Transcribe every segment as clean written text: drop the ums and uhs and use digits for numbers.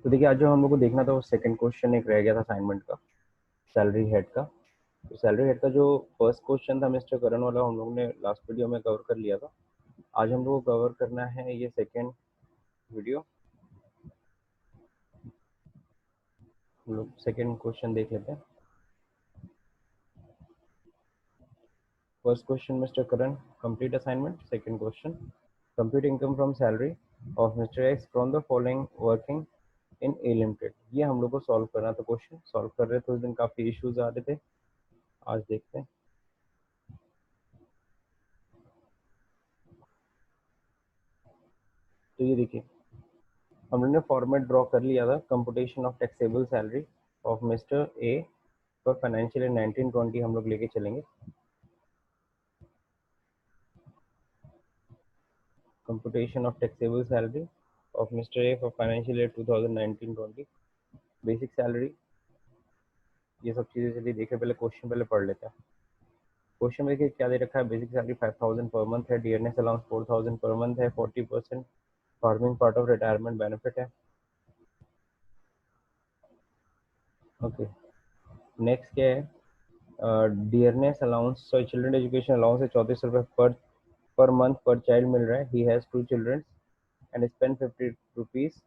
तो देखिए आज जो हम लोग को देखना था वो सेकंड क्वेश्चन एक रह गया था असाइनमेंट का, सैलरी हेड का। तो सैलरी हेड का जो फर्स्ट क्वेश्चन था मिस्टर करण वाला, हम लोग ने लास्ट वीडियो में कवर कर लिया था। आज हम लोग को कवर करना है ये सेकंड वीडियो। हम लोग सेकंड क्वेश्चन देख लेते हैं। First question mister Karan, complete assignment. Second question, compute income from salary of mister x from the following working in A limited. ये हम लोग को सॉल्व करना था। क्वेश्चन सॉल्व कर रहे थे उस दिन, काफ़ी इश्यूज आ रहे थे। आज देखते हैं। तो ये देखिए हम लोग ने फॉर्मेट ड्रॉ कर लिया था। Computation of taxable salary of mister A for financial year 1920 हम लोग लेके चलेंगे। Computation of taxable salary of mister A for financial year 2019-20। Basic salary, ये सब चीज़ें चलिए देखे, पहले क्वेश्चन पहले पढ़ लेते हैं। क्वेश्चन में देखिए क्या दे रखा है। बेसिक सैलरी 5000 पर मंथ है, डियरनेस अलाउंस 4000 पर मंथ है, 40% farming part of retirement benefit है। ओके, नेक्स्ट क्या है। Dearness allowance, sorry children education allowance है 3400 रुपये पर मंथ पर चाइल्ड मिल रहा है। He has 2 children and spend 50 rupees.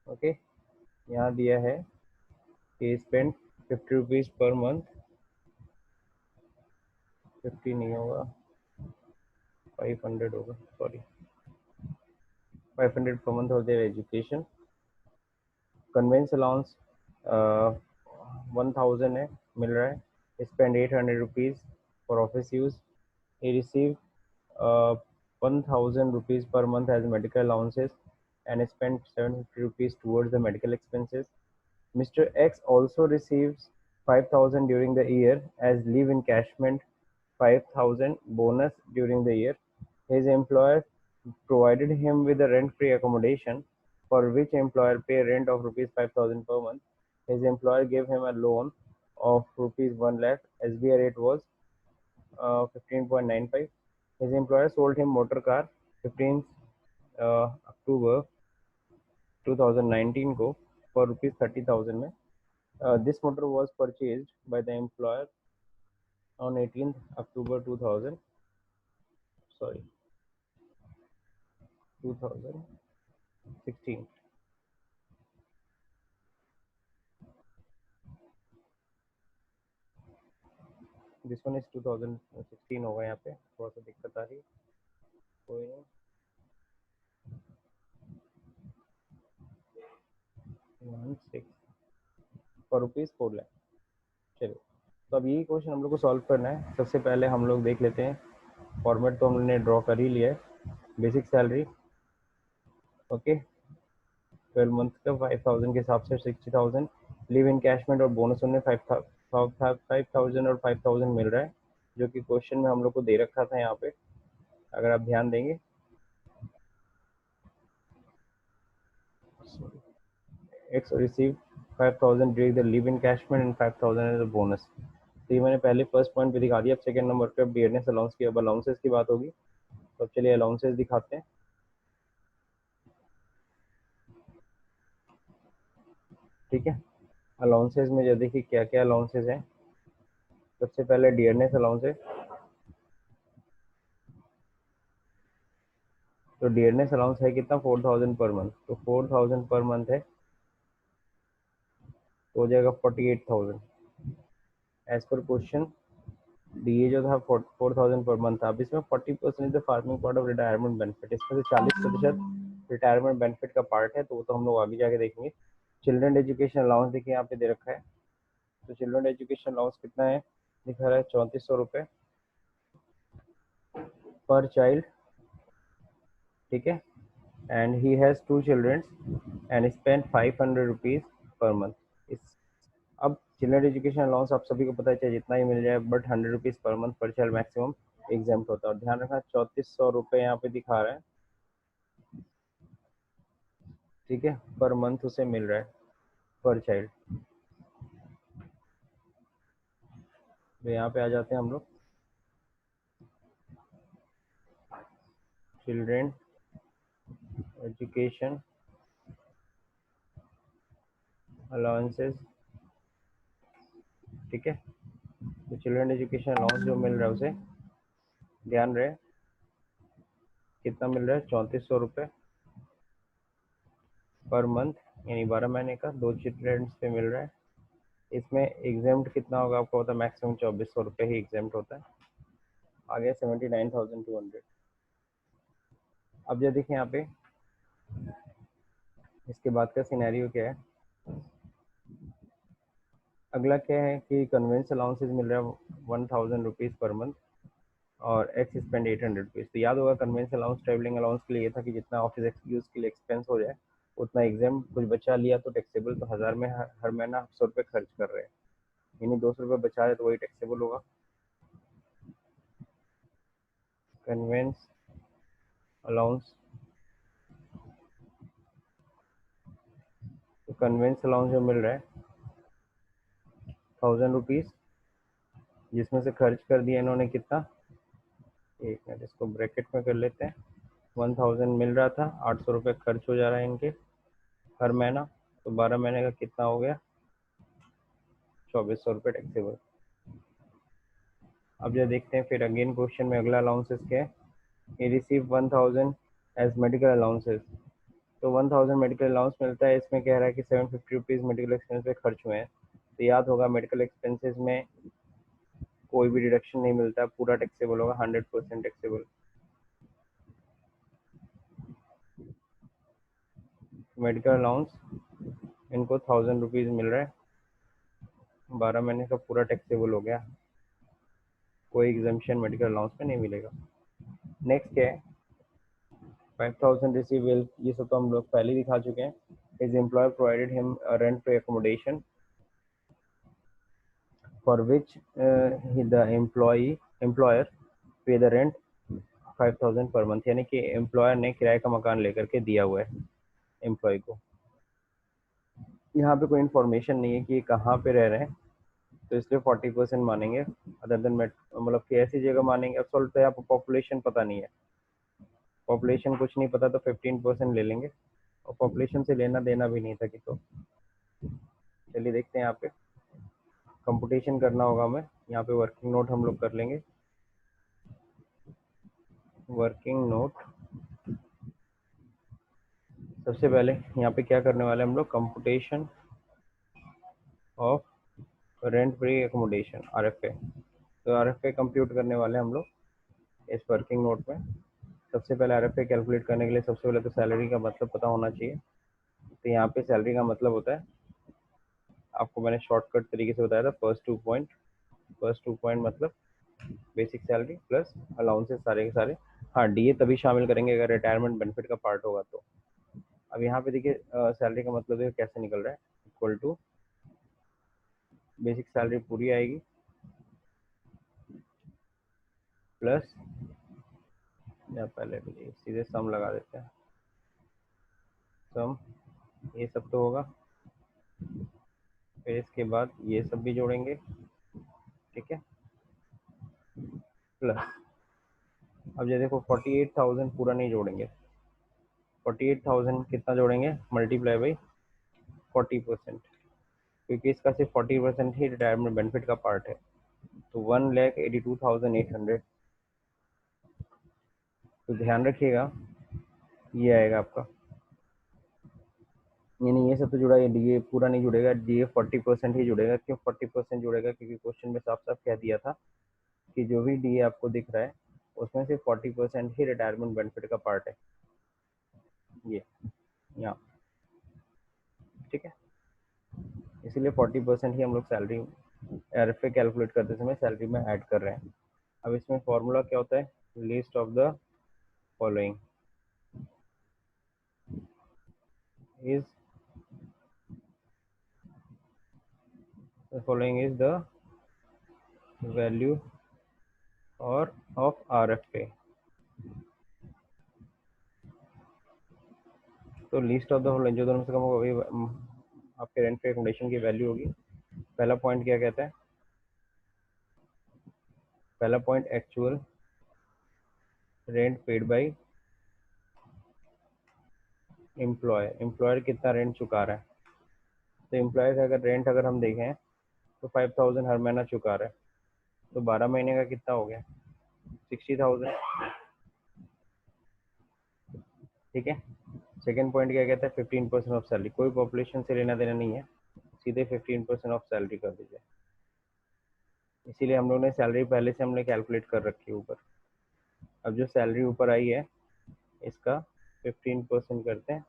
Okay, यहाँ दिया है कि स्पेंड 50 रुपीज़ पर मंथ, 50 नहीं होगा, 500 होगा, सॉरी 500 पर मंथ और देयर एजुकेशन। कन्वेंस अलाउंस 1000 है, मिल रहा है। Spend 800 rupees for office use. he received 1000 rupees per month as medical allowances and spent 750 rupees towards the medical expenses. Mr. X also receives 5000 during the year as leave encashment, 5000 bonus during the year. His employer provided him with a rent-free accommodation for which employer pay rent of rupees 5000 per month. His employer gave him a loan of rupees 1 lakh. SBI rate was 15.95. His employer sold him motor car 15 October 2019 को for rupees 30,000 में. This motor was purchased by the employer on 18th October 2000, sorry 2016. This one is 2016 होगा, यहाँ पे थोड़ा सा दिक्कत आ रही है, कोई नहीं। 16 for rupees 4 lakh। चलिए, तो अब यही क्वेश्चन हम लोग को सॉल्व करना है। सबसे पहले हम लोग देख लेते हैं, फॉर्मेट तो हमने ड्रॉ कर ही लिया है। बेसिक सैलरी, ओके, 12 मंथ का 5000 के हिसाब से 60,000। लिव इनकैशमेंट और बोनस उन्हें 5000 और 5000 मिल रहा है, जो कि क्वेश्चन में हम लोग को दे रखा था यहाँ पे, अगर आप ध्यान देंगे। X receive 5000 during the leave encashment and 5000 as a bonus. तो ये मैंने पहले फर्स्ट पॉइंट पे दिखा दिया। अब सेकंड नंबर पे डियरनेस अलाउंस की, अब अलाउंसेस की बात होगी। तो चलिए अलाउंसेस दिखाते हैं। ठीक है, अलाउंसेस में जो देखिए क्या क्या अलाउंसेस हैं। सबसे पहले डियरनेस अलाउंस है। तो डियरनेस अलाउंस है कितना, 4000 पर मंथ। तो 4000 पर मंथ है तो हो जाएगा 48,000 एज पर क्वेश्चन। डी जो था 4000 पर मंथ था। अब इसमें 40% farming part of retirement benefit, इसमें से 40% रिटायरमेंट बेनिफिट का पार्ट है, तो वो तो हम लोग आगे जाके देखेंगे। चिल्ड्रन एजुकेशन अलाउंस देखिए यहाँ पे दे रखा है। तो चिल्ड्रन एजुकेशन अलाउंस कितना है, दिखा रहा है 3400 रुपये पर चाइल्ड। ठीक है, and he has 2 children and spend 500 rupees per month. इस अब चिल्ड्रन एजुकेशन अलाउंस आप सभी को पता है, चाहे जितना ही मिल जाए, बट 100 रुपीज़ पर मंथ पर चाइल्ड मैक्सिमम एग्जाम्प्ट होता है। और ध्यान रखना 3400 रुपये यहाँ पे दिखा रहा है। ठीक है, पर मंथ उसे मिल रहा है पर चाइल्ड। तो यहाँ पे आ जाते हैं हम लोग। चिल्ड्रन एजुकेशन अलाउंसेस, ठीक है। तो चिल्ड्रन एजुकेशन अलाउंस जो मिल रहा है उसे ध्यान रहे कितना मिल रहा है, 3400 रुपये पर मंथ, यानी 12 महीने का 2 चिल्ड्रन पे मिल रहा है। इसमें एग्जाम्प्ट कितना होगा आपको पता, मैक्सिमम 2400 रुपये ही एग्जाम्प्ट होता है। आगे 79,200। अब जो देखिए यहाँ पे इसके बाद का सिनेरियो क्या है, अगला क्या है कि कन्वेंस अलाउंसेज मिल रहा है 1000 रुपीज़ पर मंथ और एक्स स्पेंड 800 रुपीज़। तो याद होगा कन्वेंस अलाउंस ट्रेवलिंग अलाउंस के लिए ये था कि जितना ऑफिस यूज़ के लिए एक्सपेंस हो जाए उतना एग्जाम, कुछ बचा लिया तो टैक्सेबल, तो 1000 में हर महीना 100 रुपये खर्च कर रहे हैं, यानी 200 रुपये बचा है तो वही टैक्सेबल होगा। कन्वेंस अलाउंस, तो कन्वेंस अलाउंस जो मिल रहा है 1000 रुपीज़, जिसमें से खर्च कर दिया इन्होंने कितना, एक मिनट इसको ब्रैकेट में कर लेते हैं। 1000 मिल रहा था, 800 रुपये खर्च हो जा रहा है इनके हर महीना, तो 12 महीने का कितना हो गया, 2400 रुपये टैक्सेबल। अब जो देखते हैं फिर अगेन क्वेश्चन में अगला अलाउंसेस क्या है, ये रिसीव 1000 एज मेडिकल अलाउंसेस। तो 1000 मेडिकल अलाउंस मिलता है, इसमें कह रहा है कि 750 रुपीज़ मेडिकल एक्सपेंस पे खर्च हुए हैं। तो याद होगा मेडिकल एक्सपेंसेस में कोई भी डिडक्शन नहीं मिलता, पूरा टैक्सेबल होगा, 100% टैक्सेबल। मेडिकल अलाउंस इनको 1000 रुपीज़ मिल रहा है, 12 महीने का पूरा टैक्सेबल हो गया, कोई एग्जाम्पशन मेडिकल अलाउंस में नहीं मिलेगा। नेक्स्ट क्या है, 5000 रिसीव, ये सब तो हम लोग पहले ही दिखा चुके हैं। His employer provided him rent pay accommodation for which the employer pay the rent 5000 per month, यानी कि एम्प्लॉयर ने किराए का मकान लेकर के दिया हुआ है एम्प्लॉय को। यहाँ पे कोई इन्फॉर्मेशन नहीं है कि ये कहाँ पे रह रहे हैं, तो इसलिए 40% मानेंगे, अदर देन मतलब कि ऐसी जगह मानेंगे। अब सॉल्व तो यहाँ पर पॉपुलेशन पता नहीं है, पॉपुलेशन कुछ नहीं पता तो 15% ले लेंगे, और पॉपुलेशन से लेना देना भी नहीं था कि, तो चलिए देखते हैं यहाँ पे कंप्यूटेशन करना होगा हमें। यहाँ पे वर्किंग नोट हम लोग कर लेंगे, वर्किंग नोट। सबसे पहले यहाँ पे क्या करने वाले हम लोग, computation of rent free accommodation, RFA। तो RFA कंप्यूट करने वाले हम लोग इस वर्किंग नोट में। सबसे पहले RFA कैलकुलेट करने के लिए सबसे पहले तो सैलरी का मतलब पता होना चाहिए। तो यहाँ पे सैलरी का मतलब होता है, आपको मैंने शॉर्टकट तरीके से बताया था, फर्स्ट 2 पॉइंट मतलब बेसिक सैलरी प्लस अलाउंसेस सारे के सारे। हाँ, DA तभी शामिल करेंगे अगर रिटायरमेंट बेनिफिट का पार्ट होगा तो। अब यहाँ पे देखिए सैलरी का मतलब देखिए कैसे निकल रहा है, इक्वल टू बेसिक सैलरी पूरी आएगी प्लस, या पहले सीधे सम लगा देते हैं, सम ये सब तो होगा, फिर इसके बाद ये सब भी जोड़ेंगे, ठीक है, प्लस। अब ये देखो 48,000 पूरा नहीं जोड़ेंगे, 48,000 कितना जोड़ेंगे, मल्टीप्लाई बाई 40%, क्योंकि इसका सिर्फ 40% ही रिटायरमेंट बेनिफिट का पार्ट है, तो 1,82,800। तो ध्यान रखिएगा ये आएगा आपका, यानी ये सब तो जुड़ा है, DA पूरा नहीं जुड़ेगा, DA 40% ही जुड़ेगा। क्यों 40% जुड़ेगा, क्योंकि क्वेश्चन में साफ साफ कह दिया था कि जो भी DA आपको दिख रहा है उसमें से 40% ही रिटायरमेंट बेनिफिट का पार्ट है, ये यहाँ, ठीक है। इसीलिए 40% ही हम लोग सैलरी RFA कैलकुलेट करते समय सैलरी में ऐड कर रहे हैं। अब इसमें फॉर्मूला क्या होता है, list of the following is is the value और ऑफ RFA। तो लिस्ट ऑफ द फॉलोइंग जो दोनों से कम होगा वही आपके रेंट पे एकोमोडेशन की वैल्यू होगी। पहला पॉइंट क्या कहता है, पहला point actual rent paid by employer, employer कितना रेंट चुका रहा है। तो एम्प्लॉय का अगर रेंट अगर हम देखें तो 5000 हर महीना चुका रहा है, तो 12 महीने का कितना हो गया, 60,000। ठीक है। सेकेंड पॉइंट क्या कहता है, 15% ऑफ सैलरी, कोई पॉपुलेशन से लेना देना नहीं है, सीधे 15% ऑफ सैलरी कर दीजिए। इसीलिए हम लोग ने सैलरी पहले से हमने कैलकुलेट कर रखी है ऊपर। अब जो सैलरी ऊपर आई है इसका 15% करते हैं।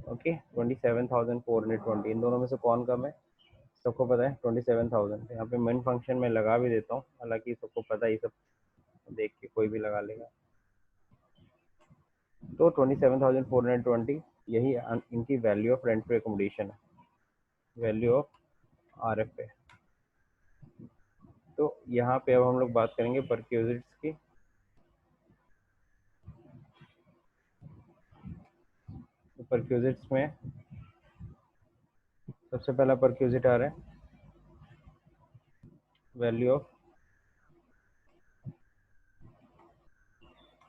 ओके, 27,420। इन दोनों में से कौन कम है, सबको पता है 27,000। यहाँ पे मेन फंक्शन में लगा भी देता हूँ, हालांकि सबको पता ही, सब देख के कोई भी लगा लेगा। तो 27,420 यही इनकी value of rent pay accommodation है, वैल्यू ऑफ RF पे। तो यहाँ पे अब हम लोग बात करेंगे परक्यूजिट्स की। तो परक्यूजिट्स में सबसे पहला परक्यूजिट आ रहा है value of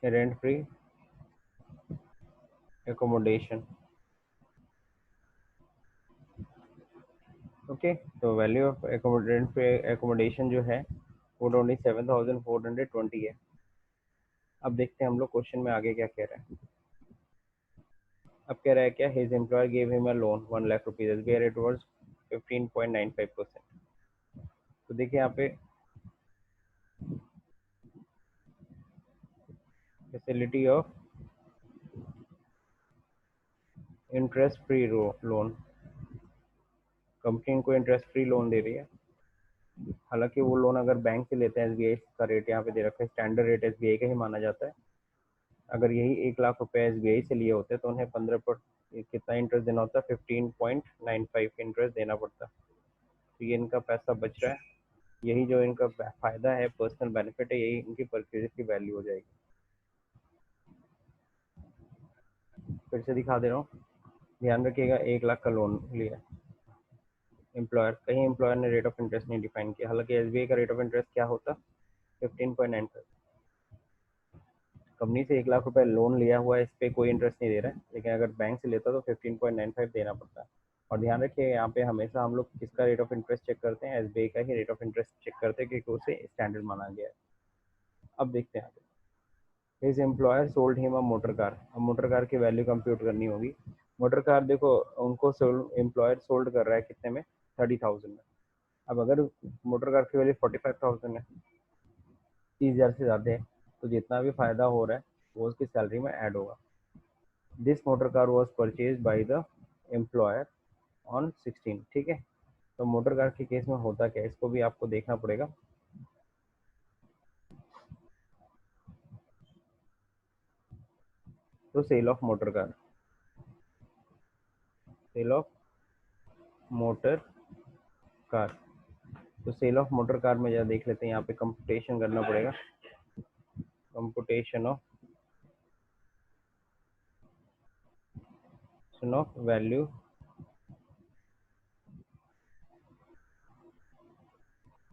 rent free accommodation. Okay, तो value of rent free accommodation जो है वो 27,420 है। अब देखते हैं हम लोग क्वेश्चन में आगे क्या कह रहा है। अब कह रहा है क्या, his employer give him a loan 1 lakh rupees, SBI rate was 15.95%। तो देखिए यहाँ पे facility of interest free loan, company इनको इंटरेस्ट फ्री लोन दे रही है। हालांकि वो लोन अगर बैंक से लेते हैं, एसबीआई का रेट यहाँ पे दे रखा है, स्टैंडर्ड रेट एसबीआई का ही माना जाता है। अगर यही 1 लाख रुपए एसबीआई से लिए होते तो उन्हें 15 कितना इंटरेस्ट देना होता, 15.95 इंटरेस्ट देना पड़ता। तो ये इनका पैसा बच रहा है, यही जो इनका फायदा है, पर्सनल बेनिफिट है, यही इनकी परचेज की वैल्यू हो जाएगी। फिर से दिखा दे रहा हूँ, ध्यान रखिएगा, 1 लाख का लोन लिया एम्प्लॉयर, कहीं एम्प्लॉयर ने रेट ऑफ इंटरेस्ट नहीं डिफाइन किया। हालांकि एसबीआई का रेट ऑफ इंटरेस्ट क्या होता, 15.95। कंपनी से 1 लाख रुपए लोन लिया हुआ है, इस पर कोई इंटरेस्ट नहीं दे रहा है, लेकिन अगर बैंक से लेता तो 15.95 देना पड़ता है। और ध्यान रखिए यहाँ पे हमेशा हम लोग किसका रेट ऑफ इंटरेस्ट चेक करते हैं, एसबीआई का ही रेट ऑफ इंटरेस्ट चेक करते हैं, क्योंकि उसे स्टैंडर्ड माना गया है। अब देखते हैं आगे। His employer sold him a motor car. अब मोटर कार की वैल्यू कंप्यूट करनी होगी। मोटर कार देखो, उनको एम्प्लॉयर सोल्ड कर रहा है कितने में, 30,000 में। अब अगर मोटर कार की वैल्यू 45,000 है, 30,000 से ज़्यादा है, तो जितना भी फायदा हो रहा है वो उसकी सैलरी में ऐड होगा। This motor car was purchase by the employer on 16। ठीक है। तो मोटर कार के केस में होता क्या है, इसको भी आपको देखना पड़ेगा। तो sale of motor car, sale of motor car, तो सेल ऑफ मोटर कार में जरा देख लेते हैं, यहाँ पे कंपुटेशन करना पड़ेगा, computation of value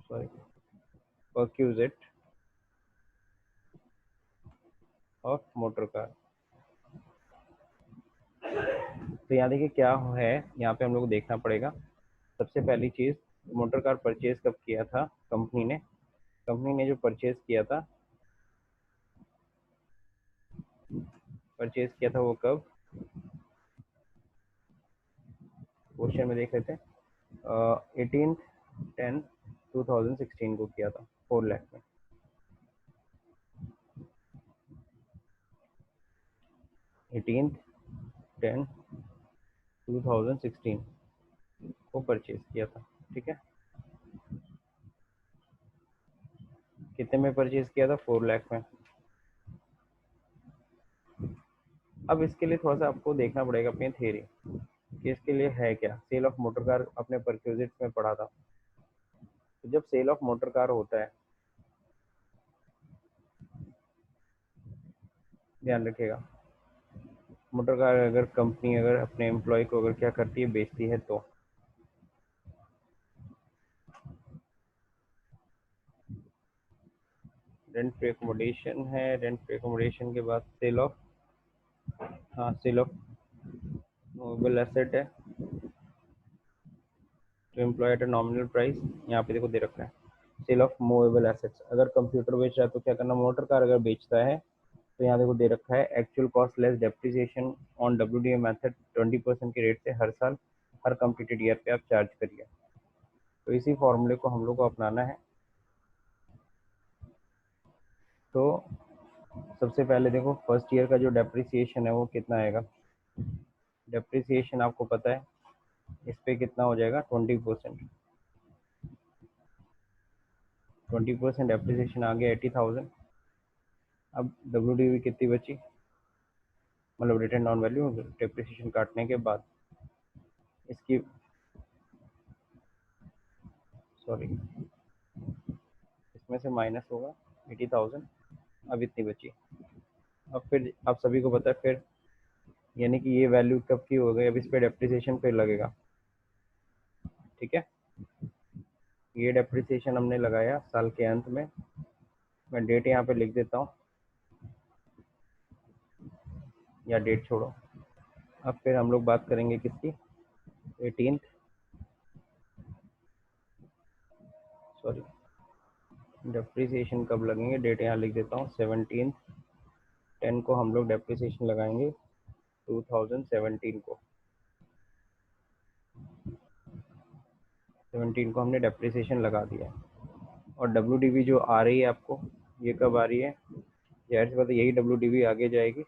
sorry perquisite of motor car. तो यहाँ देखिए क्या है, यहाँ पे हम लोग को देखना पड़ेगा। सबसे पहली चीज, मोटर कार परचेज कब किया था कंपनी ने जो परचेज किया था वो कब, क्वेश्चन में देख लेते हैं। 18/10/2016 को किया था 4 लाख में। 18/10/2016 को परचेज किया था। ठीक है, कितने में परचेज किया था, 4 लाख में। अब इसके लिए थोड़ा सा आपको देखना पड़ेगा अपनी थ्योरी कि इसके लिए है क्या। सेल ऑफ मोटर कार अपने परक्यूजिट में पढ़ा था। तो जब सेल ऑफ मोटर कार होता है, ध्यान रखिएगा, मोटर कार अगर कंपनी अगर अपने एम्प्लॉय को अगर क्या करती है, बेचती है, तो रेंट पे एकोमोडेशन है, रेंट पे एकोमोडेशन के बाद सेल ऑफ, हाँ सेल ऑफ मोबाइल एसेट है, तो employ at a nominal price, यहाँ पे देखो दे रखा है सेल ऑफ मूवेबल एसेट्स। अगर कंप्यूटर बेच रहा है तो क्या करना, मोटर कार अगर बेचता है तो यहाँ देखो दे रखा है actual cost less depreciation on WDA method 20% के रेट से हर साल हर कंप्लीटेड ईयर पे आप चार्ज करिए। तो इसी फॉर्मूले को हम लोग को अपनाना है। तो सबसे पहले देखो फर्स्ट ईयर का जो डेप्रिसिएशन है वो कितना आएगा। डेप्रिसिएशन आपको पता है इस पे कितना हो जाएगा 20%। 20% डेप्रिसिएशन आ गया 80,000। अब WDV कितनी बची, मतलब रिटर्न ऑन वैल्यू डेप्रिसिएशन काटने के बाद, इसकी सॉरी इसमें से माइनस होगा 80,000। अब इतनी बची। अब फिर आप सभी को पता है फिर यानी कि ये वैल्यू कब की हो गई, अब इस पर डेप्रिसिएशन फिर लगेगा। ठीक है, ये डेप्रिसिएशन हमने लगाया साल के अंत में। मैं डेट यहाँ पे लिख देता हूँ, या डेट छोड़ो। अब फिर हम लोग बात करेंगे किसकी, 18th, सॉरी डेप्रिसिएशन कब लगेंगे, डेट यहाँ लिख देता हूँ 17/10 को हम लोग डेप्रिसिएशन लगाएंगे 2017 को। 17 को हमने डेप्रिसिएशन लगा दिया। और WDV जो आ रही है आपको, ये कब आ रही है, जाहिर सी बात है यही WDV आगे जाएगी।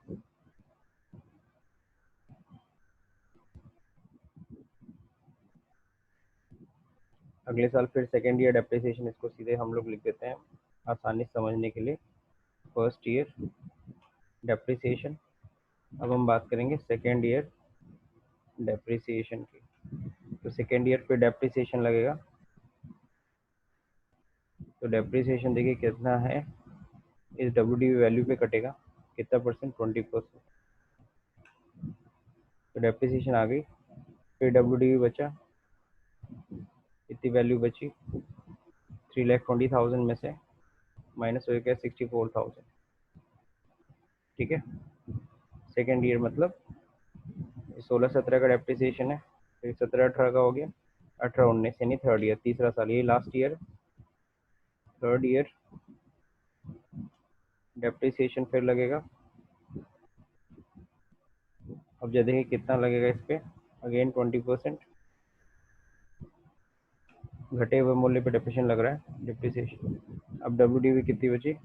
अगले साल फिर सेकेंड ईयर डेप्रिसिएशन, इसको सीधे हम लोग लिख देते हैं आसानी से समझने के लिए, फर्स्ट ईयर डेप्रिसिएशन। अब हम बात करेंगे सेकेंड ईयर डेप्रिसिएशन की। तो सेकेंड ईयर पे डेप्रिसिएशन लगेगा, तो डेप्रिसिएशन देखिए कितना है, इस WDV वैल्यू पे कटेगा कितना परसेंट, 20%। तो डेप्रिसिएशन आ गई, फिर WDV बचा, इतनी वैल्यू बची 3,20,000 में से माइनस हो गया 64,000। ठीक है, सेकेंड ईयर मतलब 16-17 का डेप्रिसिएशन है, फिर 17-18 का हो गया, 18-19 यानी थर्ड ईयर, तीसरा साल, ये last year, third year depreciation फिर लगेगा। अब जो देखिए कितना लगेगा इस पे, अगेन 20%, घटे हुए मूल्य पे डेप्रिसिएशन लग रहा है, डेप्रिसिएशन। अब WDV कितनी बची,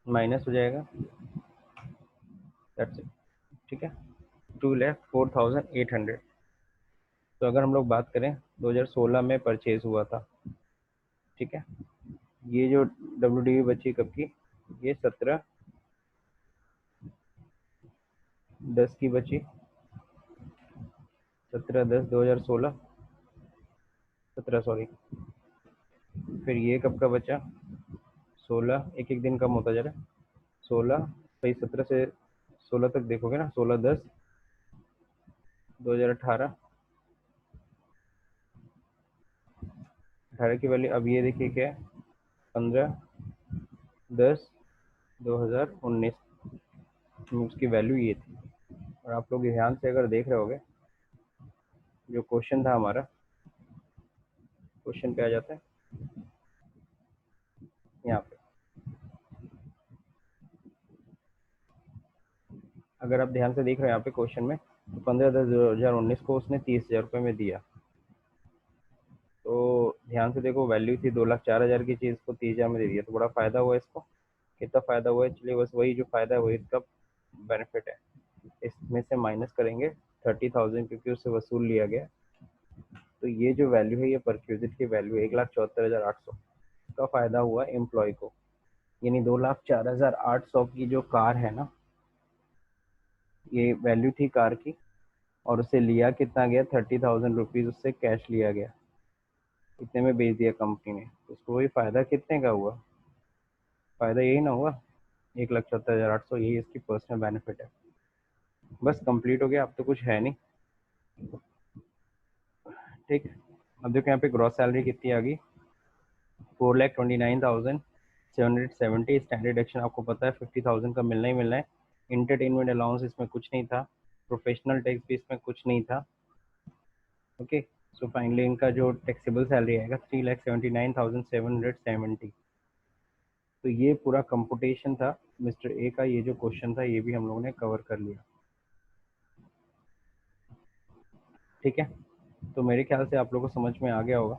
माइनस हो जाएगा, दैट्स इट। ठीक है, 2,04,800। तो अगर हम लोग बात करें 2016 में परचेज हुआ था, ठीक है, ये जो WDV बची कब की, ये 17/10 की बची, 17/10/2016, 17 सॉरी। फिर ये कब का बचा, 16, एक एक दिन कम होता जा रहा है, 16 भाई 17 से 16 तक देखोगे ना, 16/10/2018, 18 की वैल्यू। अब ये देखिए क्या है, 15/10/2019, उसकी वैल्यू ये थी। और आप लोग ध्यान से अगर देख रहे होगे, जो क्वेश्चन था हमारा, क्वेश्चन पे आ जाता है यहाँ पे, अगर आप ध्यान से देख रहे हो यहाँ पे क्वेश्चन में, तो 15/10/2019 को उसने 30,000 रुपये में दिया। तो ध्यान से देखो, वैल्यू थी 2,04,000 की चीज़ को 30,000 में दे दिया, तो बड़ा फ़ायदा हुआ इसको। कितना फ़ायदा हुआ है, चलिए बस वही जो फ़ायदा है वही इसका बेनिफिट है। इसमें से माइनस करेंगे 30,000 क्योंकि उससे वसूल लिया गया। तो ये जो वैल्यू है, ये परक्यूजिट की वैल्यू है 1,74,800 का फ़ायदा हुआ एम्प्लॉय को। यानी 2,04,800 की जो कार है ना, ये वैल्यू थी कार की, और उसे लिया कितना गया, 30,000 रुपीज़ उससे कैश लिया गया, इतने में बेच दिया कंपनी ने, तो उसको वही फ़ायदा कितने का हुआ, फ़ायदा यही ना हुआ 1,74,800, यही इसकी पर्सनल बेनिफिट है। बस कंप्लीट हो गया, अब तो कुछ है नहीं। ठीक, अब देखो यहाँ पे ग्रॉस सैलरी कितनी आ गई, 4,29,770। स्टैंडर्ड एक्शन आपको पता है 50,000 का मिलना ही मिलना है। इंटरटेनमेंट अलाउंस इसमें कुछ नहीं था, प्रोफेशनल टैक्स भी इसमें कुछ नहीं था। ओके, सो फाइनली इनका जो टैक्सेबल सैलरी आएगा 3,79,770। तो ये पूरा कंपुटेशन था मिस्टर ए का। ये जो क्वेश्चन था ये भी हम लोगों ने कवर कर लिया। ठीक है, तो मेरे ख्याल से आप लोगों को समझ में आ गया होगा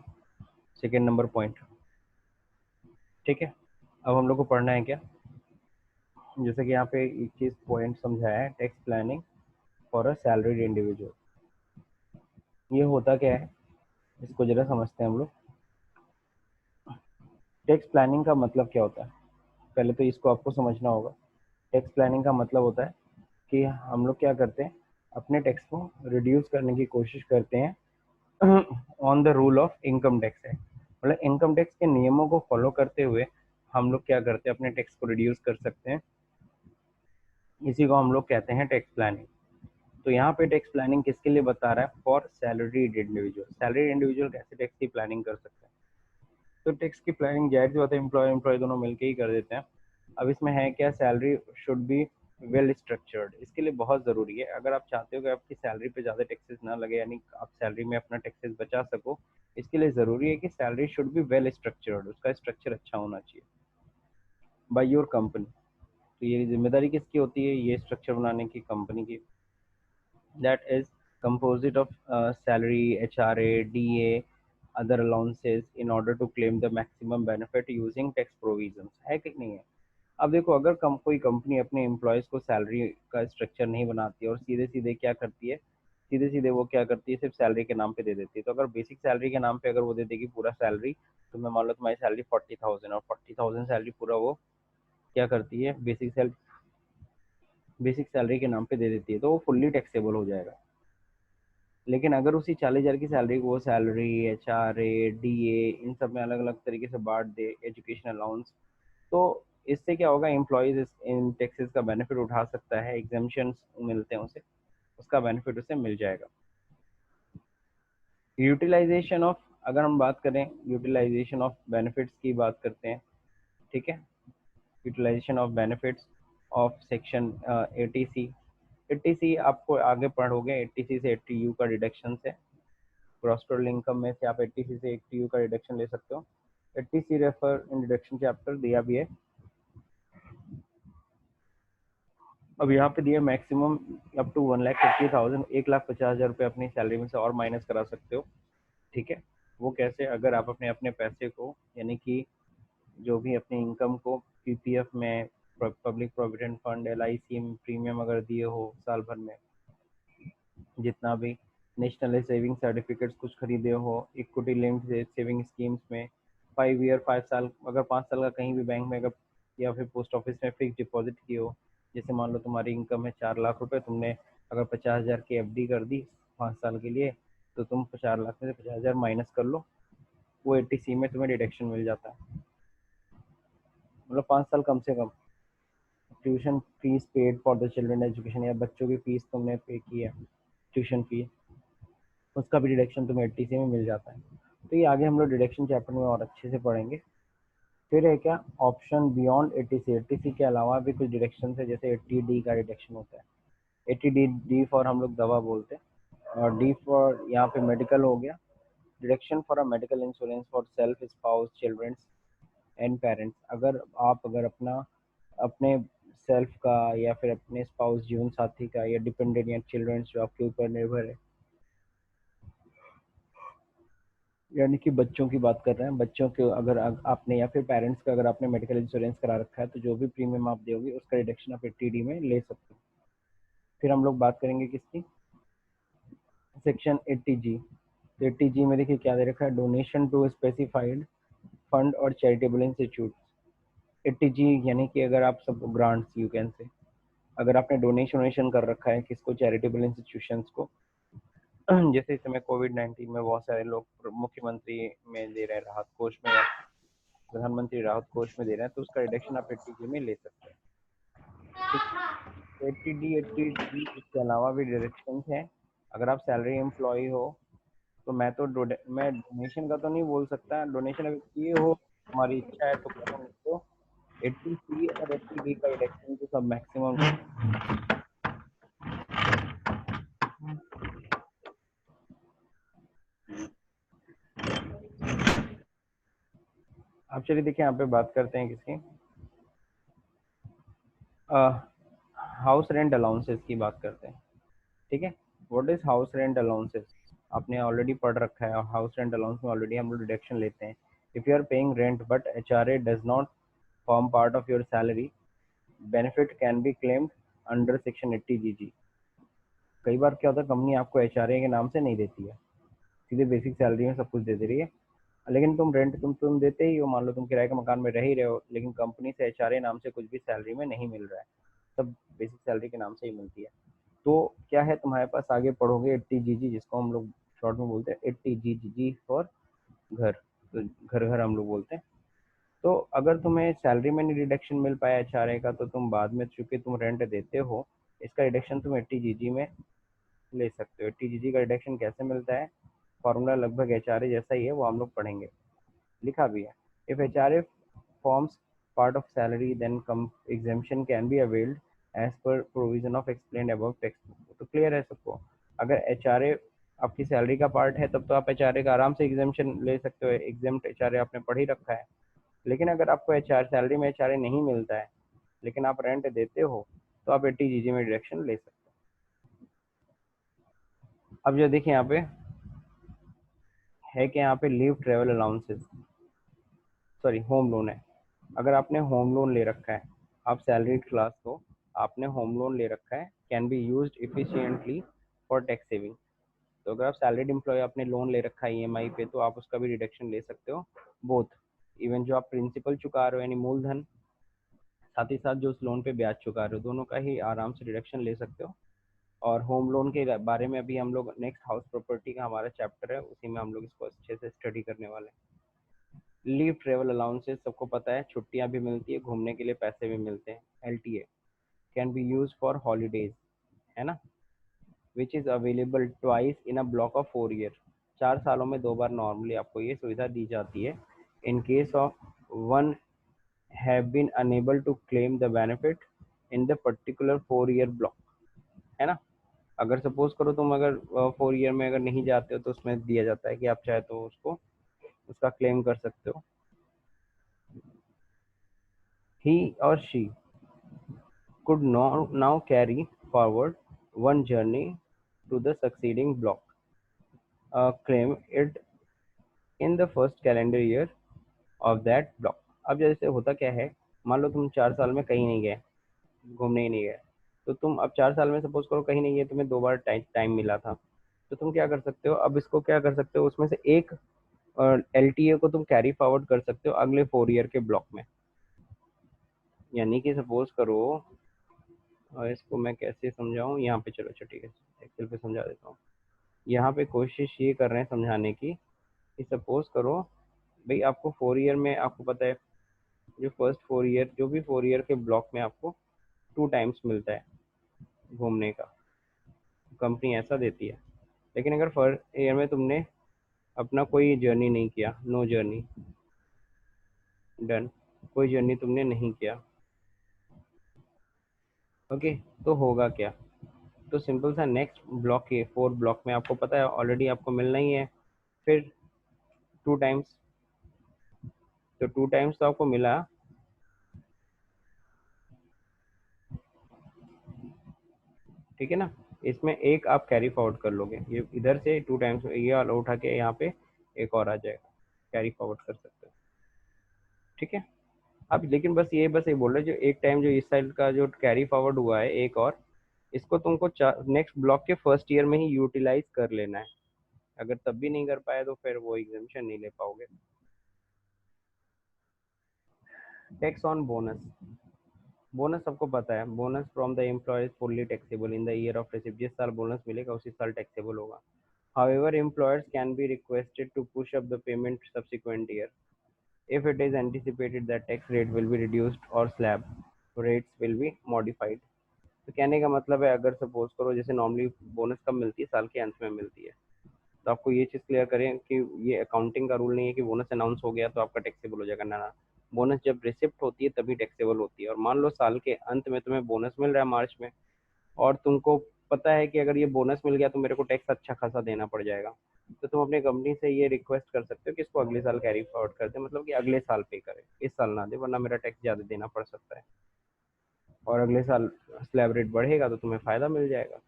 सेकेंड नंबर पॉइंट। ठीक है, अब हम लोग को पढ़ना है क्या, जैसे कि यहाँ पे एक चीज पॉइंट समझाया है, tax planning for a salaried individual. ये होता क्या है, इसको जरा समझते हैं हम लोग। टैक्स प्लानिंग का मतलब क्या होता है, पहले तो इसको आपको समझना होगा। टैक्स प्लानिंग का मतलब होता है कि हम लोग क्या करते हैं, अपने टैक्स को रिड्यूस करने की कोशिश करते हैं on the rule of income tax है। मतलब इनकम टैक्स के नियमों को फॉलो करते हुए हम लोग क्या करते हैं, अपने टैक्स को रिड्यूस कर सकते हैं। इसी को हम लोग कहते हैं टैक्स प्लानिंग। तो यहाँ पे टैक्स प्लानिंग किसके लिए बता रहा है, for salaried individual. Salaried individual कैसे टैक्स की प्लानिंग कर सकते हैं, तो टैक्स की प्लानिंग जाहिर सी बात है एम्प्लॉय दोनों मिलकर ही कर देते हैं। अब इसमें है क्या, salary should be well structured. इसके लिए बहुत ज़रूरी है, अगर आप चाहते हो कि आपकी सैलरी पे ज़्यादा टैक्सेस ना लगे, यानी आप सैलरी में अपना टैक्सेस बचा सको, इसके लिए ज़रूरी है कि salary should be well structured, उसका स्ट्रक्चर अच्छा होना चाहिए बाय योर कंपनी। तो ये जिम्मेदारी किसकी होती है, ये स्ट्रक्चर बनाने की कंपनी की। That is composite of salary, HRA, DA, other allowances in order to claim the maximum benefit using tax provisions। है कि नहीं है। अब देखो, अगर कोई कंपनी अपने एम्प्लॉयज़ को सैलरी का स्ट्रक्चर नहीं बनाती है और सीधे सीधे क्या करती है, सीधे सीधे वो क्या करती है, सिर्फ सैलरी के नाम पे दे देती है। तो अगर बेसिक सैलरी के नाम पे अगर वो दे देगी पूरा सैलरी, तो मैं मान लो तुम्हारी सैलरी 40,000 और 40,000 सैलरी पूरा वो क्या करती है, बेसिक सैलरी के नाम पे दे देती है, तो वो फुल्ली टैक्सेबल हो जाएगा। लेकिन अगर उसी 40,000 की सैलरी को वो सैलरी, HRA, DA इन सब में अलग अलग तरीके से बांट दे, एजुकेशन अलाउंस, तो इससे क्या होगा, एम्प्लॉयज इन टैक्सेस का बेनिफिट उठा सकता है, एग्जाम्पशंस मिलते हैं उसे, उसका बेनिफिट उसे मिल जाएगा। यूटिलाइजेशन ऑफ, अगर हम बात करें यूटिलाइजेशन ऑफ बेनिफिट्स की बात करते हैं। ठीक है, utilisation of benefits of section 80C। 80C आपको आगे पढ़ोगे, 80C से 80U का डिडक्शन है। ग्रॉस टोटल इनकम में से आप 80C से 80U का डिडक्शन ले सकते हो। 80C रेफर इन डिडक्शन चैप्टर दिया भी है। अब यहाँ पे दिया मैक्सिमम अप टू 1,50,000, 1,50,000 रुपये अपनी सैलरी में से और माइनस करा सकते हो। ठीक है, वो कैसे, अगर आप अपने अपने पैसे को, यानी कि जो भी अपनी इनकम को PPF में, पब्लिक प्रोविडेंट फंड, LIC में प्रीमियम अगर दिए हो साल भर में, जितना भी नेशनल सेविंग सर्टिफिकेट्स कुछ खरीदे हो, इक्विटी लिंक्ड सेविंग स्कीम्स में 5 साल, अगर 5 साल का कहीं भी बैंक में अगर या फिर पोस्ट ऑफिस में फिक्स डिपॉजिट किए हो, जैसे मान लो तुम्हारी इनकम है 4 लाख रुपए, तुमने अगर 50,000 की FD कर दी 5 साल के लिए, तो तुम 4 लाख में से 50,000 माइनस कर लो, वो 80C में तुम्हें डिडक्शन मिल जाता है। मतलब 5 साल कम से कम। Tuition fees paid for the children education, या बच्चों की फीस तुमने पे की है, ट्यूशन फी, उसका भी डिडक्शन तुम्हें 80C में मिल जाता है। तो ये आगे हम लोग डिडक्शन चैप्टर में और अच्छे से पढ़ेंगे। फिर है क्या, ऑप्शन बियॉन्ड 80C। 80C के अलावा भी कुछ डिडक्शन है, जैसे 80D का डिडक्शन होता है। 80D, डी फॉर हम लोग दवा बोलते हैं, और D फॉर यहाँ पे मेडिकल हो गया। Deduction for a medical insurance for self, spouse, children's and parents. अगर अपने सेल्फ का या फिर अपने स्पाउस, जीवन साथी का, या डिपेंडेंट या चिल्ड्रंस जो आपके ऊपर निर्भर है, यानी कि बच्चों की बात कर रहे हैं, बच्चों के अगर आपने या फिर पेरेंट्स का अगर आपने मेडिकल इंश्योरेंस करा रखा है, तो जो भी प्रीमियम आप दोगे उसका रिडक्शन आप 80D में ले सकते हो। फिर हम लोग बात करेंगे किसकी, सेक्शन 80G। तो 80G में देखिए क्या दे रखा है, डोनेशन टू स्पेसिफाइड फंड और चैरिटेबल इंस्टीट्यूट। 80G यानी कि अगर आप सब ग्रांट्स, यू कैन से, अगर आपने डोनेशन कर रखा है किसको, चैरिटेबल इंस्टीट्यूशंस को, जैसे इस समय कोविड-19 में बहुत सारे लोग मुख्यमंत्री में दे रहे हैं राहत कोष में, या प्रधानमंत्री राहत कोष में दे रहे हैं, तो उसका रिडक्शन आप 80G में ले सकते हैं। ठीक, 80D, 80D इसके अलावा भी डायरेक्शन हैं। अगर आप सैलरी एम्प्लॉय हो, तो मैं डोनेशन का तो नहीं बोल सकता, डोनेशन अगर किए हो, हमारी इच्छा है तो करो, नहीं तो 80C और 80D का रिडक्शन तो सब मैक्सिमम अब चलिए देखिए यहाँ पे बात करते हैं किसकी, हाउस रेंट अलाउंसेस की बात करते हैं। ठीक है, what is house rent allowances, आपने ऑलरेडी पढ़ रखा है। हाउस रेंट अलाउंस में ऑलरेडी हम लोग डिडक्शन लेते हैं। If you are paying rent but HRA does not form part of your salary, benefit can be claimed under section 80GG। कई बार क्या होता है, कंपनी आपको HRA के नाम से नहीं देती है, सीधे बेसिक सैलरी में सब कुछ दे दे रही है, लेकिन तुम रेंट तुम देते ही हो, मान लो तुम किराए के मकान में रह ही रहे हो, लेकिन कंपनी से HRA नाम से कुछ भी सैलरी में नहीं मिल रहा है, सब बेसिक सैलरी के नाम से ही मिलती है। तो क्या है, तुम्हारे पास आगे पढ़ोगे 80GG, जिसको हम लोग शॉर्ट में बोलते हैं 80GG फॉर घर, तो घर घर हम लोग बोलते हैं। तो अगर तुम्हें सैलरी में नहीं डिडक्शन मिल पाया HRA का, तो तुम बाद में, चूंकि तुम रेंट देते हो, इसका डिडक्शन तुम 80GG में ले सकते हो। 80GG का डिडक्शन कैसे मिलता है, फॉर्मूला लगभग HRA जैसा ही है, वो हम लोग पढ़ेंगे, लिखा भी है। If HRA forms part of salary, then exemption can be availed as per provision of explained above text। तो क्लियर है सबको, अगर HRA आपकी सैलरी का पार्ट है तब तो आप HRA का आराम से एग्जेम्पशन ले सकते हो, एग्जेम्प्ट HRA आपने पढ़ ही रखा है। लेकिन अगर आपको सैलरी में HRA नहीं मिलता है, लेकिन आप रेंट देते हो, तो आप 80GG में डिडक्शन ले सकते हो। अब जो देखिए यहाँ पे है कि यहाँ पे leave travel allowances, sorry home loan है। अगर आपने होम लोन ले रखा है, आप सैलरीड क्लास हो, आपने होम लोन ले रखा है, can be used efficiently for tax saving. तो अगर आप सैलरीड एम्प्लॉय, आपने लोन ले रखा है EMI पे, तो आप उसका भी डिडक्शन ले सकते हो, बोथ। इवन जो आप प्रिंसिपल चुका रहे हो यानी मूलधन, साथ ही साथ जो उस लोन पे ब्याज चुका रहे हो, दोनों का ही आराम से डिडक्शन ले सकते हो। और होम लोन के बारे में अभी हम लोग नेक्स्ट हाउस प्रॉपर्टी का हमारा चैप्टर है, उसी में हम लोग इसको अच्छे से स्टडी करने वाले हैं। लीव ट्रेवल अलाउंसेस सबको पता है, छुट्टियां भी मिलती है, घूमने के लिए पैसे भी मिलते हैं। LTA can be use for holidays, है ना, which is available twice in a block of 4 year. 4 सालों में 2 बार नॉर्मली आपको ये सुविधा दी जाती है। In case of one have been enable to claim the benefit in the particular 4 year block, है ना। अगर सपोज करो तुम अगर 4 ईयर में अगर नहीं जाते हो, तो उसमें दिया जाता है कि आप चाहे तो उसको उसका क्लेम कर सकते हो। ही और she could now carry forward one journey to the succeeding block, claim it in the first calendar year of that block। अब जैसे होता क्या है, मान लो तुम 4 साल में कहीं नहीं गए, घूमने ही नहीं गए, तो तुम अब 4 साल में सपोज करो कहीं नहीं गए, तुम्हें 2 बार टाइम मिला था, तो तुम क्या कर सकते हो, अब इसको क्या कर सकते हो, उसमें से एक LTA को तुम कैरी फॉरवर्ड कर सकते हो अगले 4 ईयर के ब्लॉक में। यानी कि सपोज करो, और इसको मैं कैसे समझाऊं, यहाँ पे चलो, अच्छा ठीक है, एक्सेल पे समझा देता हूँ। यहाँ पे कोशिश ये कर रहे हैं समझाने की कि सपोज करो भाई, आपको 4 ईयर में, आपको पता है जो फर्स्ट 4 ईयर, जो भी 4 ईयर के ब्लॉक में आपको 2 टाइम्स मिलता है घूमने का, कंपनी ऐसा देती है। लेकिन अगर फर्स्ट ईयर में तुमने अपना कोई जर्नी नहीं किया, नो जर्नी डन, कोई जर्नी तुमने नहीं किया, ओके, तो होगा क्या, तो सिंपल सा, नेक्स्ट ब्लॉक के 4 ब्लॉक में आपको पता है ऑलरेडी आपको मिलना ही है फिर 2 टाइम्स, तो 2 टाइम्स तो आपको मिला, ठीक है ना। इसमें एक आप कैरी फॉरवर्ड कर लोगे, ये इधर से 2 टाइम्स ये वाला उठा के यहाँ पे एक और आ जाएगा, कैरी फॉरवर्ड कर सकते हो, ठीक है। अब लेकिन बस ये बोल रहे, जो एक टाइम जो इस साइड का जो कैरी फॉरवर्ड हुआ है एक और, इसको तुमको नेक्स्ट ब्लॉक के फर्स्ट ईयर में ही यूटिलाइज कर लेना है। अगर तब भी नहीं कर पाए तो फिर वो एग्जामेशन नहीं ले पाओगे। टैक्स ऑन बोनस, बोनस सबको पता है, bonus from the employ fully taxable in the year of receipt, जिस साल बोनस मिलेगा उसी साल टैक्सेबल होगा। However employers can be requested to push up the payment subsequent year if it is anticipated that tax rate will be reduced or slab rates will be modified। तो कहने का मतलब है, अगर सपोज करो जैसे नॉर्मली बोनस कब मिलती है, साल के अंत में मिलती है, तो आपको ये चीज़ क्लियर करें कि ये अकाउंटिंग का रूल नहीं है कि बोनस अनाउंस हो गया तो आपका टैक्सेबल हो जाएगा, ना। बोनस जब रिसिप्ट होती है तभी टैक्सेबल होती है। और मान लो साल के अंत में तुम्हें बोनस मिल रहा है मार्च में, और तुमको पता है कि अगर ये बोनस मिल गया तो मेरे को टैक्स अच्छा खासा देना पड़ जाएगा, तो तुम अपने कंपनी से ये रिक्वेस्ट कर सकते हो कि इसको अगले साल कैरी फॉरवर्ड कर दे, मतलब कि अगले साल पे करे, इस साल ना दे वरना मेरा टैक्स ज़्यादा देना पड़ सकता है, और अगले साल स्लैब रेट बढ़ेगा तो तुम्हें फ़ायदा मिल जाएगा।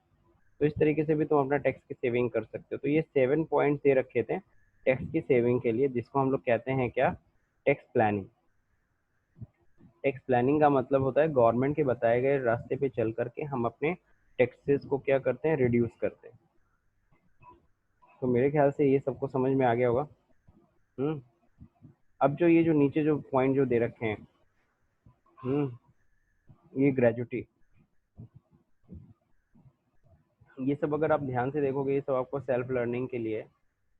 तो इस तरीके से भी तुम अपना टैक्स की सेविंग कर सकते हो। तो ये 7 पॉइंट दे रखे थे टैक्स की सेविंग के लिए, जिसको हम लोग कहते हैं क्या, टैक्स प्लानिंग। टैक्स प्लानिंग का मतलब होता है गवर्नमेंट के बताए गए रास्ते पे चल करके हम अपने टैक्सेस को क्या करते हैं, रिड्यूस करते हैं। तो मेरे ख्याल से ये सबको समझ में आ गया होगा। अब जो ये जो नीचे जो पॉइंट जो दे रखे हैं, ये ग्रेजुटी, ये सब अगर आप ध्यान से देखोगे ये सब आपको सेल्फ लर्निंग के लिए,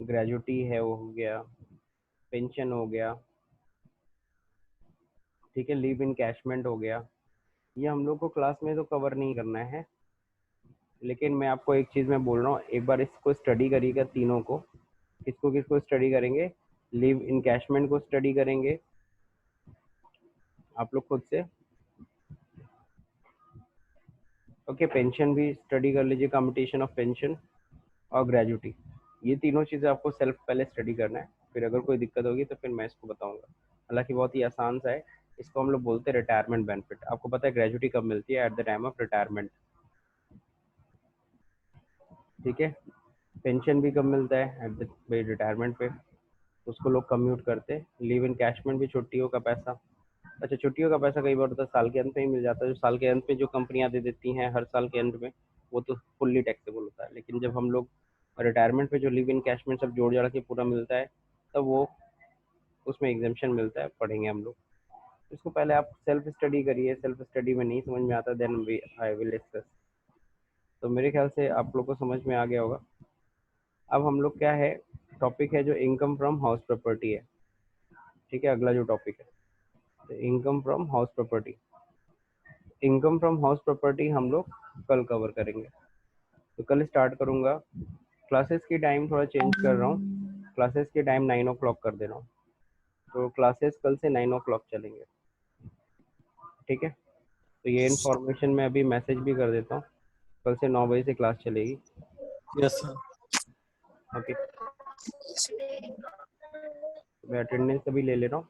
ग्रेजुटी है वो हो गया, पेंशन हो गया, ठीक है, लीव इनकैशमेंट हो गया, ये हम लोग को क्लास में तो कवर नहीं करना है, लेकिन मैं आपको एक चीज़ मैं बोल रहा हूँ, एक बार इसको स्टडी करिएगा तीनों को। किसको किसको स्टडी करेंगे, लीव इनकैशमेंट को स्टडी करेंगे आप लोग खुद से, ओके, पेंशन भी स्टडी कर लीजिए, कम्पिटिशन ऑफ पेंशन और ग्रेजुटी, ये तीनों चीज़ें आपको सेल्फ पहले स्टडी करना है, फिर अगर कोई दिक्कत होगी तो फिर मैं इसको बताऊंगा। हालांकि बहुत ही आसान सा है, इसको हम लोग बोलते हैं रिटायरमेंट बेनिफिट। आपको पता है ग्रेजुटी कब मिलती है, at the time of retirement, ठीक है। पेंशन भी कब मिलता है, एट द रिटायरमेंट पे, उसको लोग कम्यूट करते हैं। लीव इनकैशमेंट भी छुट्टियों का पैसा, अच्छा छुट्टियों का पैसा कई बार होता है साल के अंत में ही मिल जाता है, जो साल के अंत में जो कंपनियां दे देती हैं हर साल के अंत में, वो तो फुल्ली टैक्सेबल होता है। लेकिन जब हम लोग रिटायरमेंट पे जो लीव इनकैशमेंट सब जोड़ जाड़ के पूरा मिलता है, तब वो उसमें एग्जाम्पशन मिलता है, पढ़ेंगे हम लोग। इसको पहले आप सेल्फ स्टडी करिए, सेल्फ स्टडी में नहीं समझ में आता then we I will discuss. तो मेरे ख्याल से आप लोग को समझ में आ गया होगा। अब हम लोग क्या है, टॉपिक है जो इनकम फ्रॉम हाउस प्रॉपर्टी है, ठीक है, अगला जो टॉपिक है income from house property. Income from house property हम लोग कल कवर करेंगे, तो कल स्टार्ट करूंगा। क्लासेस की टाइम थोड़ा चेंज कर रहा हूँ, क्लासेस की टाइम 9 o'clock कर दे रहा हूँ, तो क्लासेस कल से 9 o'clock चलेंगे, ठीक है। तो ये इन्फॉर्मेशन मैं अभी मैसेज भी कर देता हूँ, कल से 9 बजे से क्लास चलेगी। Yes sir. ओके, मैं अटेंडेंस अभी ले ले रहा हूँ।